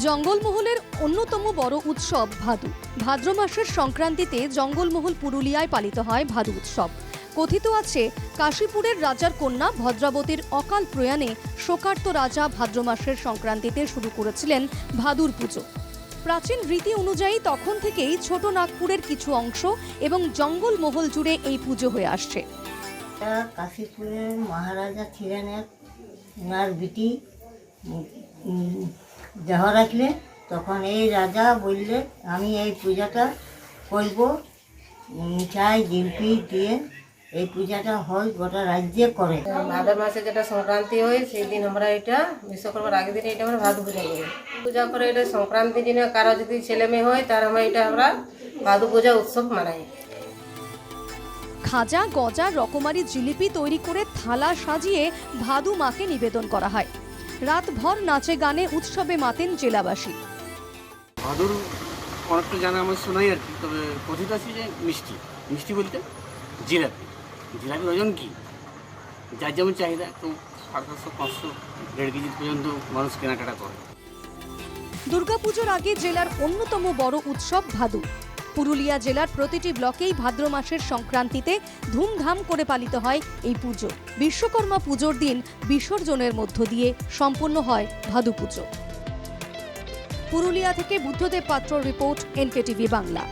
জঙ্গলমহলের অন্যতম বড় উৎসব ভাদু। ভাদ্র মাসের সংক্রান্তিতে জঙ্গলমহল পুরুলিয়ায় পালিত হয় ভাদু উৎসব। কথিত আছে, কাশীপুরের রাজার কন্যা ভদ্রাবতীর অকাল প্রয়াণে শোকার্ত রাজা ভাদ্র মাসের সংক্রান্তিতে শুরু করেছিলেন ভাদুর পুজো। প্রাচীন রীতি অনুযায়ী তখন থেকেই ছোট নাগপুরের কিছু অংশ এবং জঙ্গলমহল জুড়ে এই পুজো হয়ে আসছে। কাশীপুরের মহারাজা ছিলেন এক, ওনার বিটি দেহ রাখলে তখন এই রাজা বললে আমি এই পূজাটা করব, মিঠাই জিলপি দিয়ে এই পূজাটা হয়, গোটা রাজ্যে করে। ভাদ্র মাসে যেটা সংক্রান্তি হয় সেই দিন আমরা এটা বিশ্বকর্মার আগের দিনে এটা আমরা ভাদু পূজা করি। পূজা করে এটা সংক্রান্তির দিনে কারো যদি ছেলে মেয়ে হয় তার আমরা ভাদু পূজা উৎসব মানাই। খাজা গজা রকমারি জিলিপি তৈরি করে থালা সাজিয়ে ভাদু মাকে নিবেদন করা হয়। রাতভর নাচে গানে উৎসবে মাতেন জেলাবাসী। ভাদুর অনেকটা জানা আমার শোনাই আর কি, তবে কথিত আছে যে মিষ্টি মিষ্টি বলতে জিলাপি। জিলাপির ওজন কি, যার যেমন চাহিদা, তো 700, 500, 1.5 কেজি পর্যন্ত মানুষ কেনাকাটা করে। দুর্গাপুজোর আগে জেলার অন্যতম বড় উৎসব ভাদু। পুরুলিয়া জেলার প্রতিটি ব্লকেই ভাদ্র মাসের সংক্রান্তিতে ধুমধাম করে পালিত হয় এই পুজো। বিশ্বকর্মা পুজোর দিন বিসর্জনের মধ্য দিয়ে সম্পন্ন হয় ভাদু পুজো। পুরুলিয়া থেকে বুদ্ধদেব পাত্র রিপোর্ট, NKTV বাংলা।